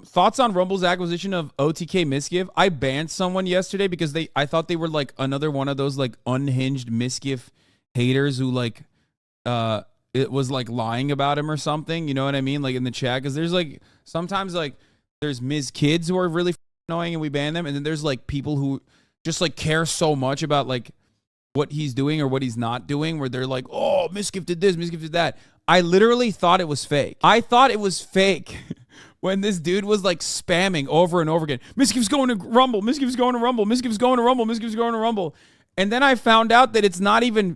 Thoughts on Rumble's acquisition of OTK Mizkif? I banned someone yesterday because I thought they were like another one of those like unhinged Mizkif haters who like it was like lying about him or something. You know what I mean? Like in the chat, because there's like sometimes like there's Miz kids who are really annoying and we ban them, and then there's like people who just like care so much about like what he's doing or what he's not doing, where they're like, oh, Mizkif did this, Mizkif did that. I literally thought it was fake. I thought it was fake when this dude was like spamming over and over again. Mizkif's going to Rumble. Mizkif's going to Rumble. Mizkif's going to Rumble. Mizkif's going to Rumble. And then I found out that it's not even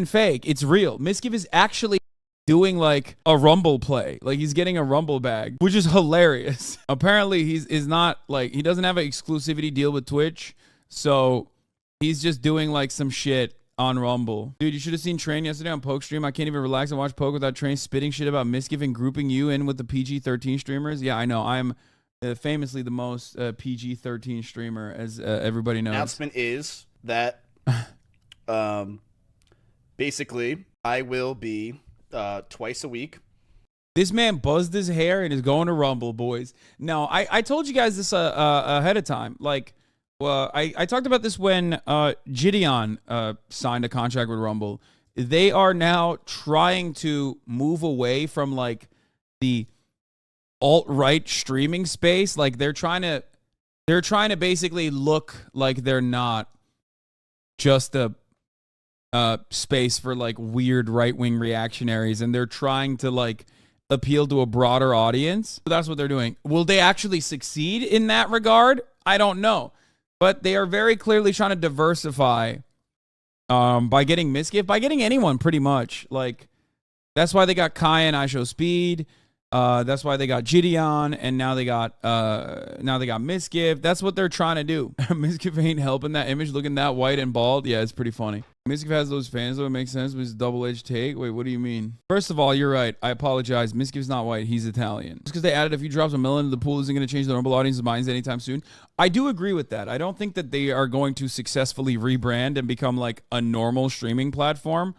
fake. It's real. Mizkif is actually doing like a Rumble play. Like he's getting a Rumble bag, which is hilarious. Apparently he's not like, he doesn't have an exclusivity deal with Twitch. So he's just doing like some shit on Rumble. Dude, you should have seen Train yesterday on Poke stream. I can't even relax and watch Poke without Train spitting shit about Mizkif and grouping you in with the PG-13 streamers. Yeah, I know. I'm famously the most PG-13 streamer, as everybody knows. Announcement is that basically I will be twice a week. This man buzzed his hair and is going to Rumble, boys. No, I told you guys this ahead of time. Like, I talked about this when Gideon signed a contract with Rumble. They are now trying to move away from like the alt-right streaming space. Like they're trying to basically look like they're not just a space for like weird right-wing reactionaries, and they're trying to like appeal to a broader audience. So that's what they're doing. Will they actually succeed in that regard? I don't know. But they are very clearly trying to diversify by getting Mizkif, by getting anyone pretty much. Like that's why they got Kai and I Show Speed. That's why they got Gideon, and now they got Mizkif. That's what they're trying to do. Mizkif ain't helping that image looking that white and bald. Yeah, it's pretty funny. Mizkif has those fans, though. It makes sense. It was a double-edged take. Wait, what do you mean? First of all, you're right. I apologize. Mizkif's not white. He's Italian. Just because they added a few drops of melon into the pool isn't going to change the Rumble audience's minds anytime soon. I do agree with that. I don't think that they are going to successfully rebrand and become like a normal streaming platform.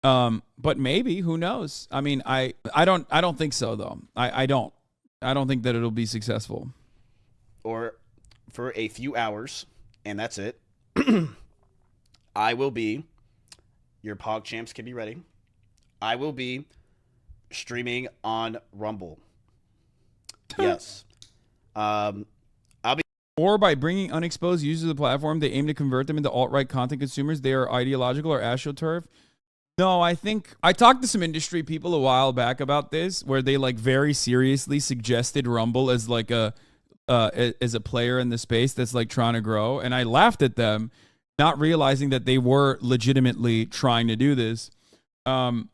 But maybe, who knows? I mean, I don't think so though. I don't think that it'll be successful. Or for a few hours, and that's it. I will be, your Pog Champs can be ready. I will be streaming on Rumble. Yes. I'll be. Or by bringing unexposed users to the platform, they aim to convert them into alt-right content consumers. They are ideological or astroturf. No, I think I talked to some industry people a while back about this, where they like very seriously suggested Rumble as like as a player in the space that's like trying to grow, and I laughed at them, not realizing that they were legitimately trying to do this. And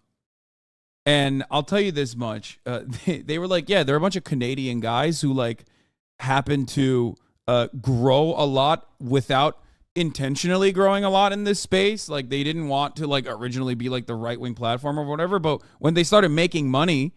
I'll tell you this much: they were like, yeah, they're a bunch of Canadian guys who like happen to grow a lot without intentionally growing a lot in this space. Like they didn't want to like originally be like the right-wing platform or whatever, but when they started making money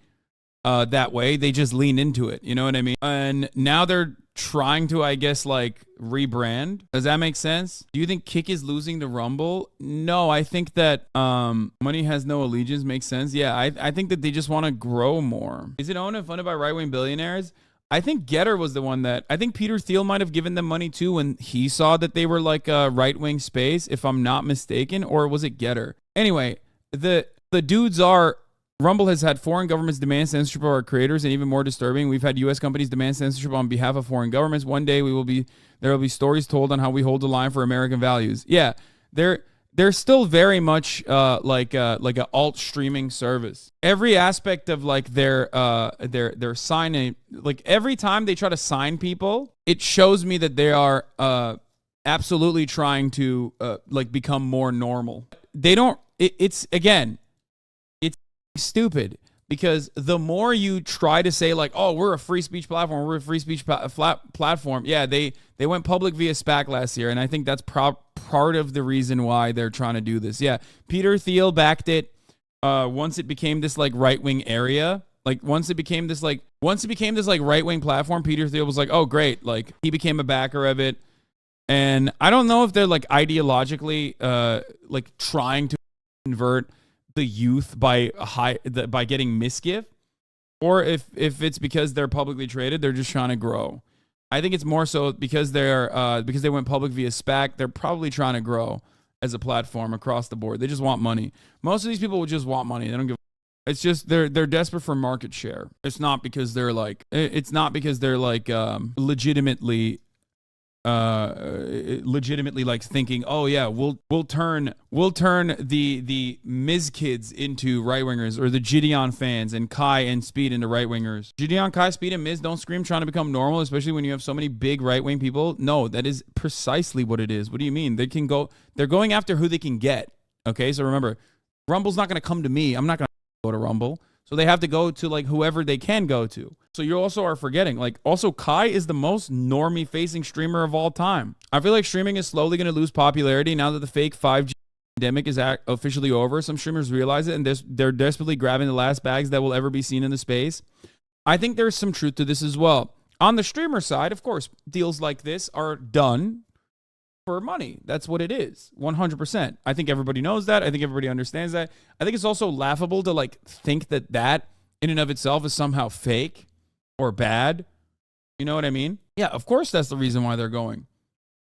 that way, they just leaned into it. You know what I mean? And now they're trying to, I guess, like rebrand. Does that make sense? Do you think Kick is losing to Rumble? No, I think that money has no allegiance makes sense. Yeah, I think that they just want to grow more. Is it owned and funded by right-wing billionaires? I think Getter was the one that, I think Peter Thiel might have given them money too when he saw that they were like a right-wing space, if I'm not mistaken, or was it Getter? Anyway, the dudes are, Rumble has had foreign governments demand censorship of our creators, and even more disturbing, we've had U.S. companies demand censorship on behalf of foreign governments. One day there will be stories told on how we hold the line for American values. Yeah, they're still very much like an alt streaming service. Every aspect of like their signing, like every time they try to sign people, it shows me that they are absolutely trying to like become more normal. They don't. It's stupid, because the more you try to say like, oh, we're a free speech platform, yeah, they went public via SPAC last year, and I think that's part of the reason why they're trying to do this. Yeah, Peter Thiel backed it once it became this like right-wing area. Like once it became this right-wing platform, Peter Thiel was like, oh great, like he became a backer of it. And I don't know if they're like ideologically like trying to convert the youth by getting Mizkif, Or if it's because they're publicly traded, they're just trying to grow. I think it's more so because because they went public via SPAC, they're probably trying to grow as a platform across the board. They just want money. Most of these people will just want money. They don't give. It's just they're desperate for market share. It's not because they're like legitimately like thinking, oh yeah, we'll turn the Miz kids into right wingers, or the Gideon fans and Kai and Speed into right wingers. Gideon, Kai, Speed, and Miz don't scream trying to become normal, especially when you have so many big right wing people. No, that is precisely what it is. What do you mean? They're going after who they can get. Okay, so remember, Rumble's not going to come to me. I'm not going to go to Rumble. So they have to go to like whoever they can go to. So you also are forgetting, like, also Kai is the most normie facing streamer of all time. I feel like streaming is slowly going to lose popularity now that the fake 5G pandemic is officially over. Some streamers realize it, and they're desperately grabbing the last bags that will ever be seen in the space. I think there's some truth to this as well. On the streamer side, of course, deals like this are done for money. That's what it is. 100%. I think everybody knows that. I think everybody understands that. I think it's also laughable to like think that in and of itself is somehow fake or bad. You know what I mean? Yeah, of course that's the reason why they're going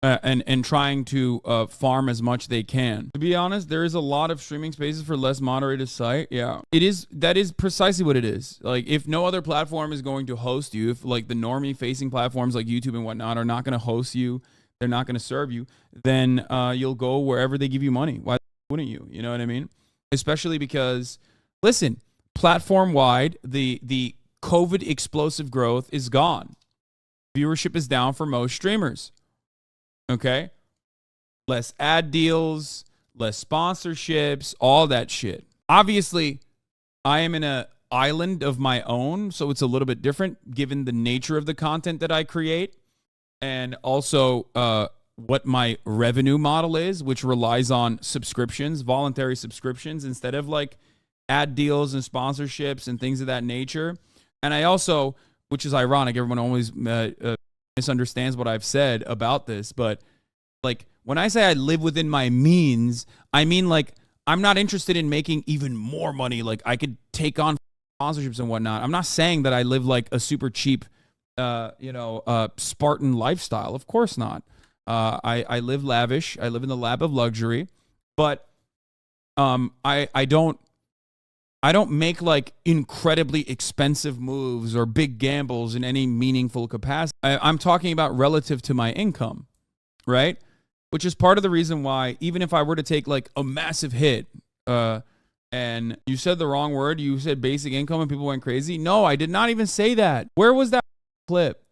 and trying to farm as much they can. To be honest, there is a lot of streaming spaces for less moderated site. Yeah, that is precisely what it is. Like, if no other platform is going to host you, if like the normie facing platforms like YouTube and whatnot are not going to host you, they're not going to serve you, then you'll go wherever they give you money. Why wouldn't you? You know what I mean? Especially because, listen, platform-wide, the COVID explosive growth is gone. Viewership is down for most streamers. Okay? Less ad deals, less sponsorships, all that shit. Obviously, I am in an island of my own, so it's a little bit different given the nature of the content that I create. And also what my revenue model is, which relies on subscriptions, voluntary subscriptions, instead of like ad deals and sponsorships and things of that nature. And I also, which is ironic, everyone always misunderstands what I've said about this, but like when I say I live within my means, I mean like I'm not interested in making even more money. Like I could take on sponsorships and whatnot. I'm not saying that I live like a super cheap Spartan lifestyle. Of course not. I live lavish. I live in the lap of luxury, but I don't make like incredibly expensive moves or big gambles in any meaningful capacity. I'm talking about relative to my income, right? Which is part of the reason why, even if I were to take like a massive hit, and you said the wrong word, you said basic income and people went crazy. No, I did not even say that. Where was that clip?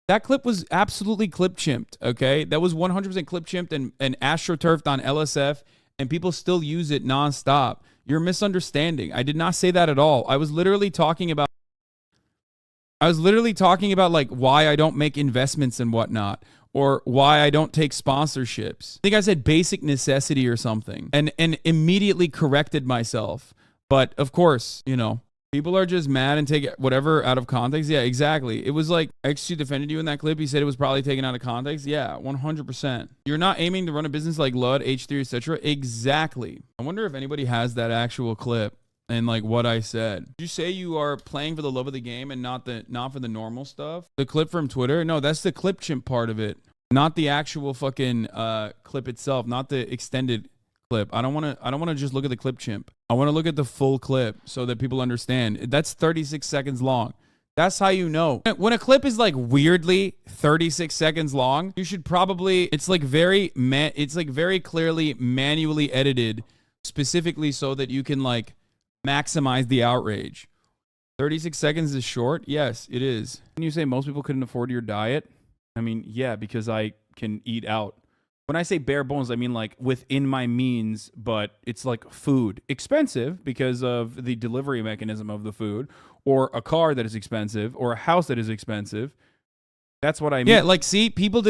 That clip was absolutely clip chimped, okay? That was 100% clip chimped and astroturfed on LSF, and people still use it nonstop. You're misunderstanding. I did not say that at all. I was literally talking about like why I don't make investments and whatnot, or why I don't take sponsorships. I think I said basic necessity or something, and immediately corrected myself. But of course, you know, people are just mad and take whatever out of context. Yeah, exactly. It was like XG defended you in that clip. He said it was probably taken out of context. Yeah, 100%. You're not aiming to run a business like Lud, H3, etc. Exactly. I wonder if anybody has that actual clip and like what I said. Did you say you are playing for the love of the game and not for the normal stuff? The clip from Twitter? No, that's the clip chimp part of it, not the actual fucking clip itself, not the extended clip. I don't want to just look at the clip chimp. I want to look at the full clip so that people understand. That's 36 seconds long. That's how you know. When a clip is like weirdly 36 seconds long, you should probably, it's like very clearly manually edited specifically so that you can like maximize the outrage. 36 seconds is short? Yes, it is. Can you say most people couldn't afford your diet? I mean, yeah, because I can eat out. When I say bare bones, I mean like within my means, but it's like food. Expensive because of the delivery mechanism of the food, or a car that is expensive, or a house that is expensive. That's what I mean. Yeah, like see, people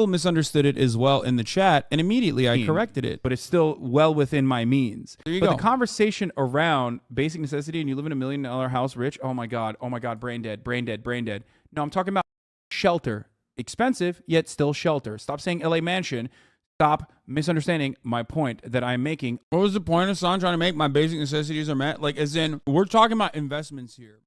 misunderstood it as well in the chat, and immediately I corrected it. But it's still well within my means. There you go. The conversation around basic necessity and you live in $1 million house rich, oh my God, brain dead. No, I'm talking about shelter. Expensive, yet still shelter. Stop saying LA mansion. Stop misunderstanding my point that I'm making. What was the point of Hasan trying to make? My basic necessities are met? Like, as in, we're talking about investments here.